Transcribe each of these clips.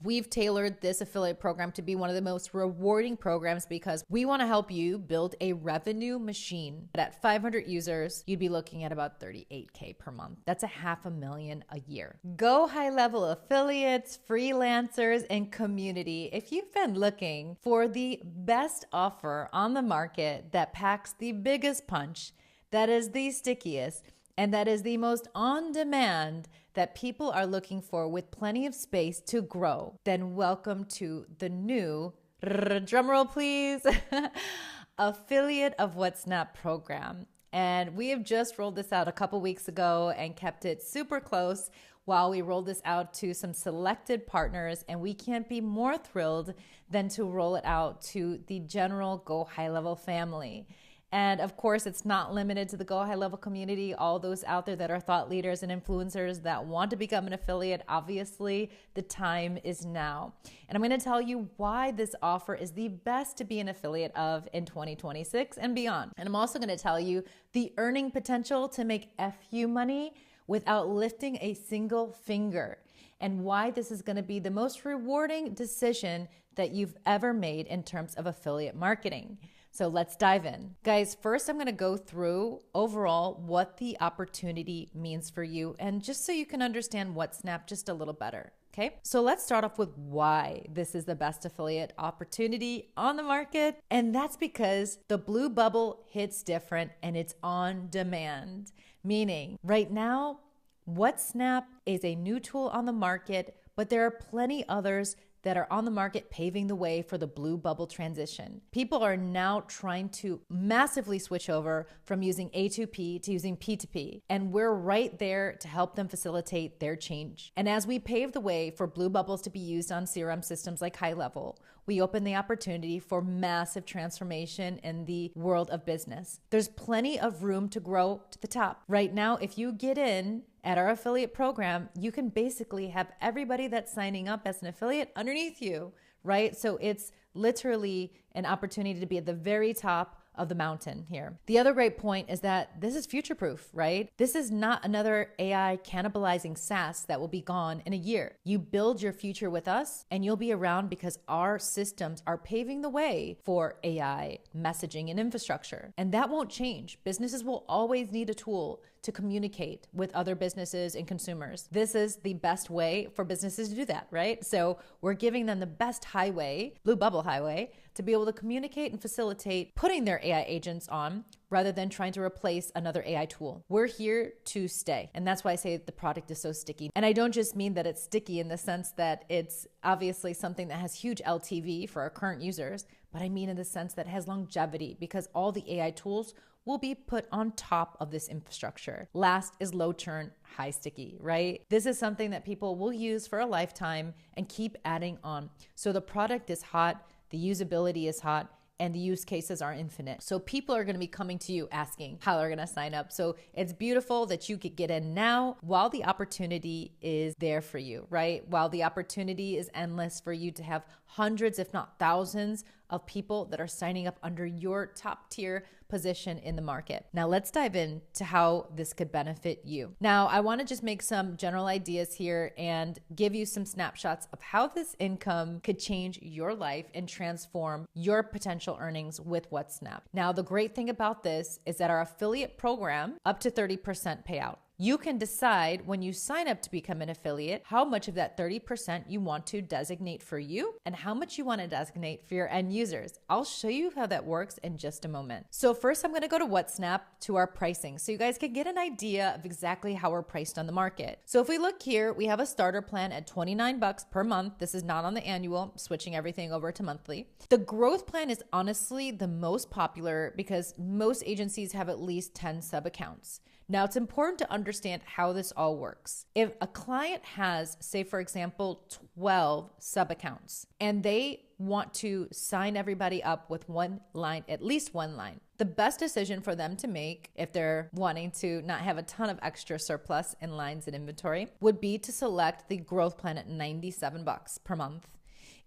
We've tailored this affiliate program to be one of the most rewarding programs because we want to help you build a revenue machine. But at 500 users, you'd be looking at about $38K per month. That's $500,000 a year. Go high level affiliates, freelancers, and community. If you've been looking for the best offer on the market that packs the biggest punch, that is the stickiest, and that is the most on demand that people are looking for with plenty of space to grow, then welcome to the new, drumroll please, affiliate of WhatSnap program. And we have just rolled this out a couple weeks ago and kept it super close while we rolled this out to some selected partners. And we can't be more thrilled than to roll it out to the general Go High Level family. And of course, it's not limited to the Go High Level community. All those out there that are thought leaders and influencers that want to become an affiliate, obviously the time is now. And I'm going to tell you why this offer is the best to be an affiliate of in 2026 and beyond. And I'm also going to tell you the earning potential to make FU money without lifting a single finger, and why this is going to be the most rewarding decision that you've ever made in terms of affiliate marketing. So let's dive in. Guys, first I'm going to go through overall what the opportunity means for you, and just so you can understand WhatSnap just a little better. Okay, so let's start off with why this is the best affiliate opportunity on the market. And that's because the blue bubble hits different and it's on demand. Meaning right now, WhatSnap is a new tool on the market, but there are plenty others that are on the market paving the way for the blue bubble transition. People are now trying to massively switch over from using A2P to using P2P, and we're right there to help them facilitate their change. And as we pave the way for blue bubbles to be used on CRM systems like High Level, we open the opportunity for massive transformation in the world of business. There's plenty of room to grow to the top. Right now, if you get in at our affiliate program, you can basically have everybody that's signing up as an affiliate underneath you, right? So it's literally an opportunity to be at the very top of the mountain here. The other great point is that this is future proof, right? This is not another AI cannibalizing SaaS that will be gone in a year. You build your future with us and you'll be around because our systems are paving the way for AI messaging and infrastructure. And that won't change. Businesses will always need a tool to communicate with other businesses and consumers. This is the best way for businesses to do that, right? So we're giving them the best highway, blue bubble highway, to be able to communicate and facilitate putting their AI agents on rather than trying to replace another AI tool. We're here to stay. And that's why I say the product is so sticky. And I don't just mean that it's sticky in the sense that it's obviously something that has huge LTV for our current users, but I mean in the sense that it has longevity because all the AI tools will be put on top of this infrastructure. Last is low churn, high sticky, right? This is something that people will use for a lifetime and keep adding on. So the product is hot, the usability is hot, and the use cases are infinite. So people are going to be coming to you asking how they're going to sign up. So it's beautiful that you could get in now while the opportunity is there for you, right? While the opportunity is endless for you to have hundreds, if not thousands, of people that are signing up under your top tier position in the market. Now let's dive into how this could benefit you. Now I want to just make some general ideas here and give you some snapshots of how this income could change your life and transform your potential earnings with WhatSnap. Now the great thing about this is that our affiliate program, up to 30% payout. You can decide when you sign up to become an affiliate how much of that 30% you want to designate for you and how much you want to designate for your end users. I'll show you how that works in just a moment. So first I'm going to go to WhatSnap to our pricing so you guys can get an idea of exactly how we're priced on the market. So if we look here, we have a starter plan at $29 per month. This is not on the annual, switching everything over to monthly. The growth plan is honestly the most popular because most agencies have at least 10 sub accounts. Now, it's important to understand how this all works. If a client has, say, for example, 12 sub-accounts, and they want to sign everybody up with one line, at least one line, the best decision for them to make, if they're wanting to not have a ton of extra surplus in lines and inventory, would be to select the growth plan at $97 per month.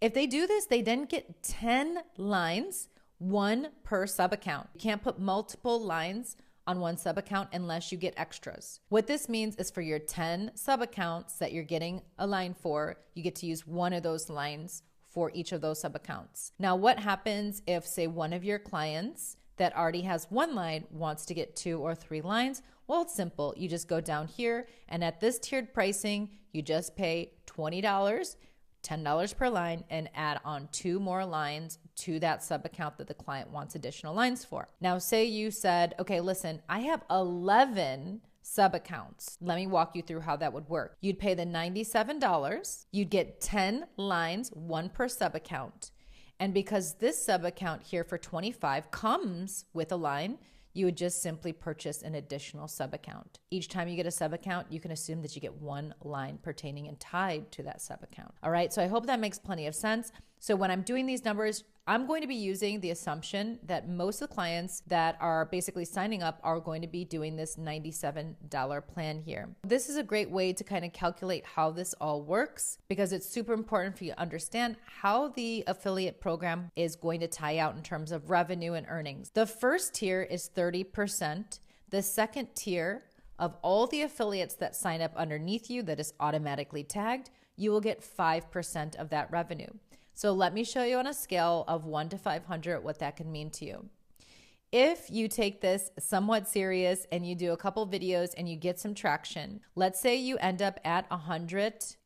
If they do this, they then get 10 lines, one per sub-account. You can't put multiple lines on one sub account unless you get extras. What this means is for your 10 sub accounts that you're getting a line for, you get to use one of those lines for each of those sub accounts. Now, what happens if, say, one of your clients that already has one line wants to get 2 or 3 lines? Well, it's simple. You just go down here, and at this tiered pricing, you just pay $20, $10 per line, and add on 2 more lines to that sub account that the client wants additional lines for. Now, say you said, okay, listen, I have 11 sub accounts. Let me walk you through how that would work. You'd pay the $97. You'd get 10 lines, 1 per sub account. And because this sub account here for $25 comes with a line, you would just simply purchase an additional sub account. Each time you get a sub account, you can assume that you get 1 line pertaining and tied to that sub account. All right, so I hope that makes plenty of sense. So when I'm doing these numbers, I'm going to be using the assumption that most of the clients that are basically signing up are going to be doing this $97 plan here. This is a great way to kind of calculate how this all works, because it's super important for you to understand how the affiliate program is going to tie out in terms of revenue and earnings. The first tier is 30%. The second tier of all the affiliates that sign up underneath you that is automatically tagged, you will get 5% of that revenue. So let me show you on a scale of 1 to 500 what that can mean to you. If you take this somewhat serious and you do a couple videos and you get some traction, let's say you end up at 100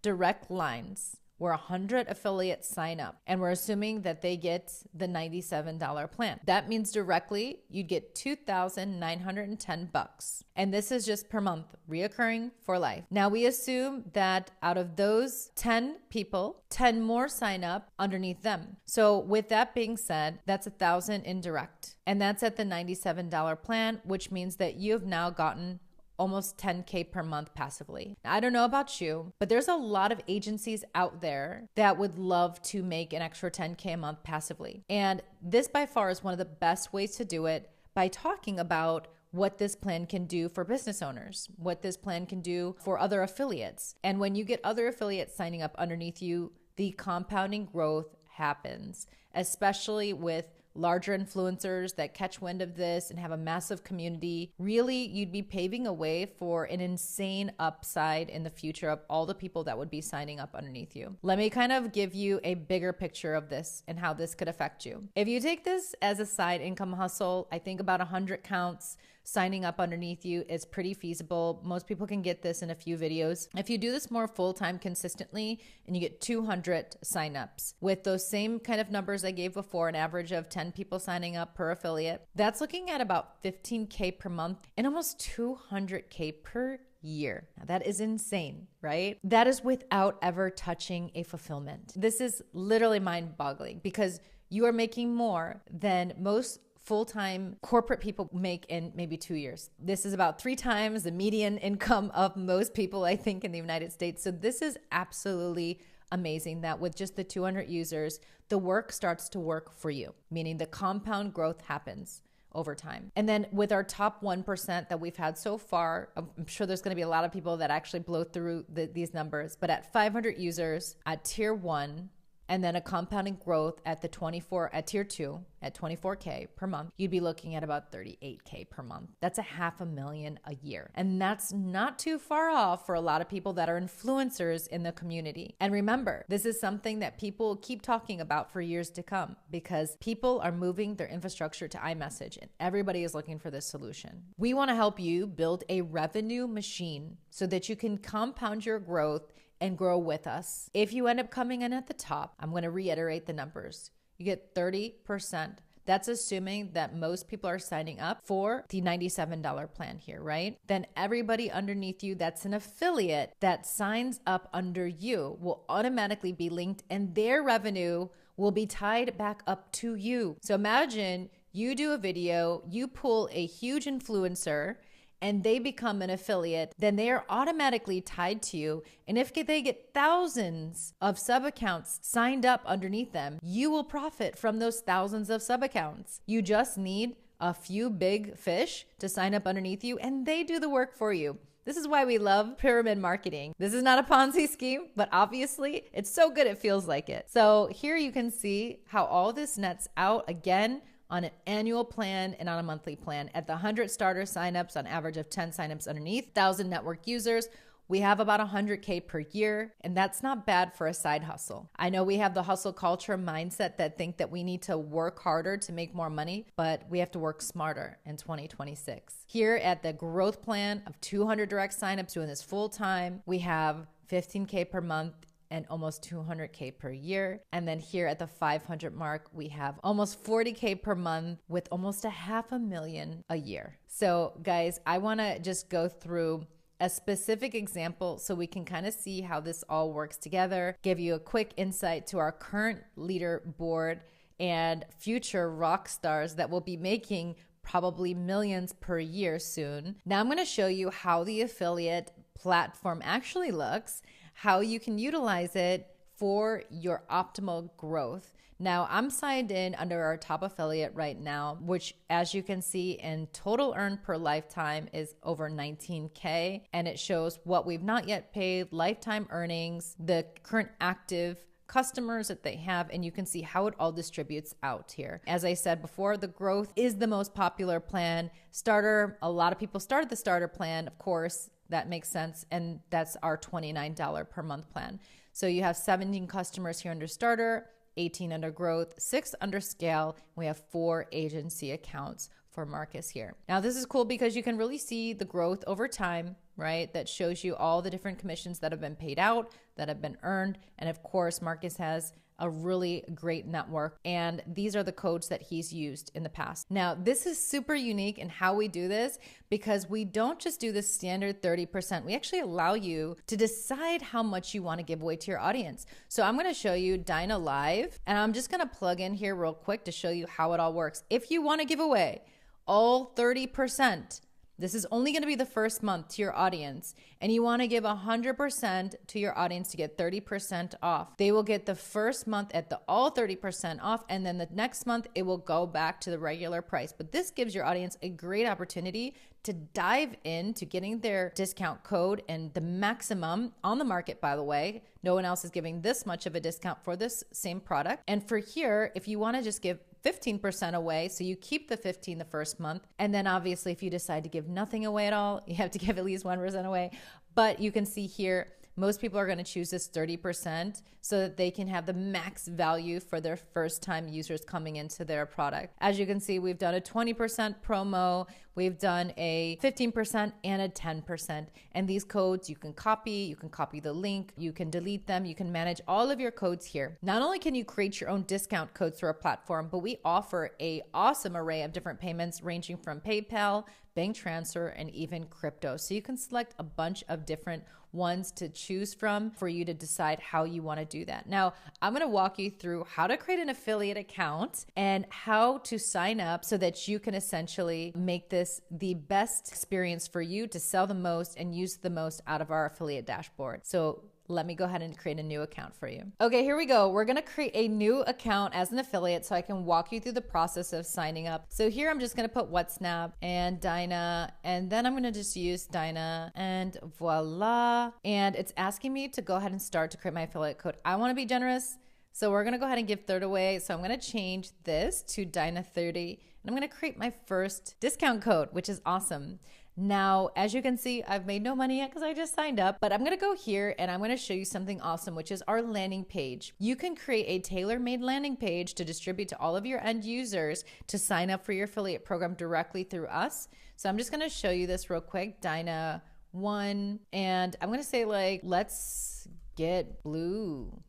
direct lines where 100 affiliates sign up, and we're assuming that they get the $97 plan. That means directly you'd get $2,910. And this is just per month, reoccurring for life. Now we assume that out of those 10 people, 10 more sign up underneath them. So with that being said, that's 1,000 indirect. And that's at the $97 plan, which means that you've now gotten almost 10K per month passively. Now, I don't know about you, but there's a lot of agencies out there that would love to make an extra 10K a month passively. And this by far is one of the best ways to do it, by talking about what this plan can do for business owners, what this plan can do for other affiliates. And when you get other affiliates signing up underneath you, the compounding growth happens, especially with larger influencers that catch wind of this and have a massive community. Really, you'd be paving a way for an insane upside in the future of all the people that would be signing up underneath you. Let me kind of give you a bigger picture of this and how this could affect you. If you take this as a side income hustle, I think about 100 counts signing up underneath you is pretty feasible. Most people can get this in a few videos. If you do this more full-time consistently and you get 200 signups with those same kind of numbers I gave before, an average of 10 people signing up per affiliate, that's looking at about 15K per month and almost 200K per year. Now that is insane, right? That is without ever touching a fulfillment. This is literally mind-boggling, because you are making more than most full-time corporate people make in maybe 2 years. This is about 3 times the median income of most people, I think, in the United States. So this is absolutely amazing that with just the 200 users, the work starts to work for you, meaning the compound growth happens over time. And then with our top 1% that we've had so far, I'm sure there's going to be a lot of people that actually blow through these numbers, but at 500 users at tier 1, and then a compounding growth at tier 2 at 24K per month, you'd be looking at about 38K per month. That's $500,000 a year. And that's not too far off for a lot of people that are influencers in the community. And remember, this is something that people keep talking about for years to come, because people are moving their infrastructure to iMessage and everybody is looking for this solution. We want to help you build a revenue machine so that you can compound your growth and grow with us. If you end up coming in at the top, I'm going to reiterate the numbers. You get 30%. That's assuming that most people are signing up for the $97 plan here, right? Then everybody underneath you that's an affiliate that signs up under you will automatically be linked, and their revenue will be tied back up to you. So imagine you do a video, you pull a huge influencer, and they become an affiliate, then they are automatically tied to you. And if they get thousands of sub accounts signed up underneath them, you will profit from those thousands of sub accounts. You just need a few big fish to sign up underneath you, and they do the work for you. This is why we love pyramid marketing. This is not a Ponzi scheme, but obviously it's so good it feels like it. So here you can see how all this nets out. Again, on an annual plan and on a monthly plan. At the 100 starter signups, on average of 10 signups underneath, 1,000 network users, we have about 100K per year, and that's not bad for a side hustle. I know we have the hustle culture mindset that think that we need to work harder to make more money, but we have to work smarter in 2026. Here at the growth plan of 200 direct signups doing this full time, we have 15K per month and almost 200K per year. And then here at the 500 mark, we have almost 40K per month with almost $500,000 a year. So guys, I wanna just go through a specific example so we can kind of see how this all works together, give you a quick insight to our current leaderboard and future rock stars that will be making probably millions per year soon. Now I'm going to show you how the affiliate platform actually looks, how you can utilize it for your optimal growth. Now I'm signed in under our top affiliate right now, which as you can see in total earned per lifetime is over 19K. And it shows what we've not yet paid, lifetime earnings, the current active customers that they have, and you can see how it all distributes out here. As I said before, the growth is the most popular plan. Starter, a lot of people started the starter plan, of course, that makes sense. And that's our $29 per month plan. So you have 17 customers here under starter, 18 under growth, 6 under scale. We have 4 agency accounts for Marcus here. Now this is cool because you can really see the growth over time, right? That shows you all the different commissions that have been paid out, that have been earned. And of course, Marcus has a really great network. And these are the codes that he's used in the past. Now, this is super unique in how we do this because we don't just do the standard 30%. We actually allow you to decide how much you want to give away to your audience. So I'm going to show you Dyna Live, and I'm just going to plug in here real quick to show you how it all works. If you want to give away all 30%, this is only going to be the first month to your audience, and you want to give 100% to your audience to get 30% off. They will get the first month at the all 30% off, and then the next month it will go back to the regular price. But this gives your audience a great opportunity to dive into getting their discount code and the maximum on the market, by the way. No one else is giving this much of a discount for this same product. And for here, if you want to just give 15% away, so you keep the 15 the first month, and then obviously if you decide to give nothing away at all, you have to give at least 1% away. But you can see here, most people are going to choose this 30% so that they can have the max value for their first time users coming into their product. As you can see, we've done a 20% promo, we've done a 15% and a 10%. And these codes you can copy the link, you can delete them, you can manage all of your codes here. Not only can you create your own discount codes through our platform, but we offer an awesome array of different payments ranging from PayPal, bank transfer, and even crypto. So you can select a bunch of different ones to choose from for you to decide how you want to do that. Now, I'm going to walk you through how to create an affiliate account and how to sign up so that you can essentially make this the best experience for you to sell the most and use the most out of our affiliate dashboard. So let me go ahead and create a new account for you. Okay, here we go. We're going to create a new account as an affiliate so I can walk you through the process of signing up. So here I'm just going to put WhatSnap and Dyna, and then I'm going to just use Dyna, and voila. And it's asking me to go ahead and start to create my affiliate code. I want to be generous, so we're going to go ahead and give 30 away. So I'm going to change this to Dyna 30, and I'm going to create my first discount code, which is awesome. Now, as you can see, I've made no money yet because I just signed up, but I'm going to go here and I'm going to show you something awesome, which is our landing page. You can create a tailor-made landing page to distribute to all of your end users to sign up for your affiliate program directly through us. So I'm just going to show you this real quick, Dyna 1, and I'm going to say like, let's get blue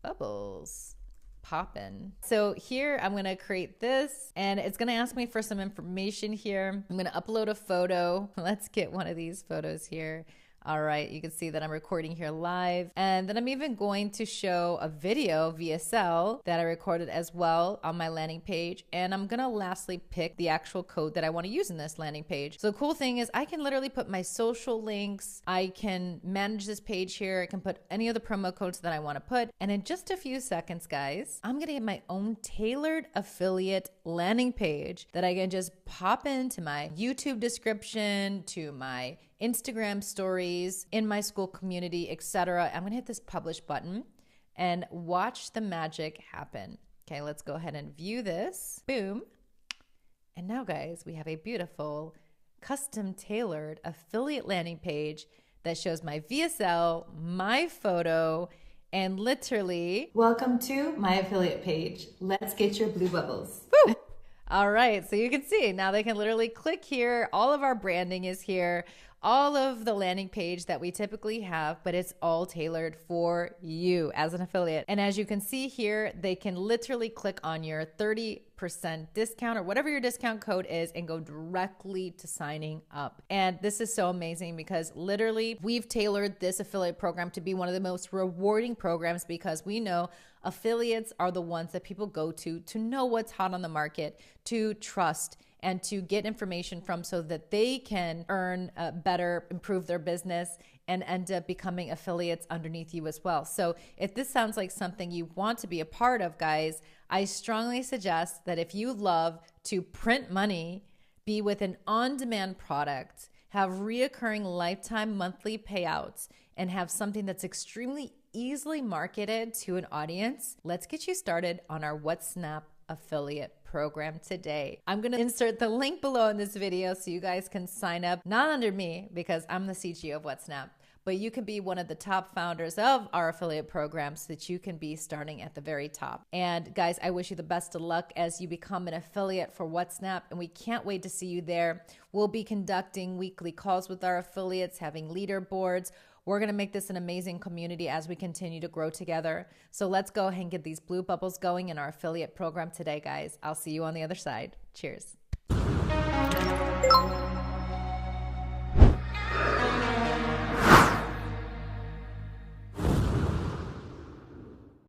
bubbles poppin'. So here I'm going to create this and it's going to ask me for some information here. I'm going to upload a photo. Let's get one of these photos here. All right, you can see that I'm recording here live. And then I'm even going to show a video VSL that I recorded as well on my landing page. And I'm gonna lastly pick the actual code that I wanna use in this landing page. So the cool thing is I can literally put my social links. I can manage this page here. I can put any of the promo codes that I wanna put. And in just a few seconds, guys, I'm gonna get my own tailored affiliate landing page that I can just pop into my YouTube description, to my Instagram stories, in my school community, etc. I'm gonna hit this publish button and watch the magic happen. Okay, let's go ahead and view this. Boom. And now, guys, we have a beautiful, custom tailored affiliate landing page that shows my VSL, my photo, and literally, welcome to my affiliate page. Let's get your blue bubbles. Woo! All right, so you can see now they can literally click here. All of our branding is here. All of the landing page that we typically have, but it's all tailored for you as an affiliate. And as you can see here, they can literally click on your 30% discount or whatever your discount code is and go directly to signing up. And this is so amazing because literally we've tailored this affiliate program to be one of the most rewarding programs because we know affiliates are the ones that people go to know what's hot on the market, to trust, and to get information from so that they can earn better, improve their business, and end up becoming affiliates underneath you as well. So if this sounds like something you want to be a part of, guys, I strongly suggest that if you love to print money, be with an on-demand product, have reoccurring lifetime monthly payouts, and have something that's extremely easily marketed to an audience, let's get you started on our WhatSnap affiliate program today. I'm going to insert the link below in this video so you guys can sign up, not under me because I'm the CGO of WhatSnap, but you can be one of the top founders of our affiliate program so that you can be starting at the very top. And guys, I wish you the best of luck as you become an affiliate for WhatSnap, and we can't wait to see you there. We'll be conducting weekly calls with our affiliates, having leaderboards. We're going to make this an amazing community as we continue to grow together. So let's go ahead and get these blue bubbles going in our affiliate program today, guys. I'll see you on the other side. Cheers.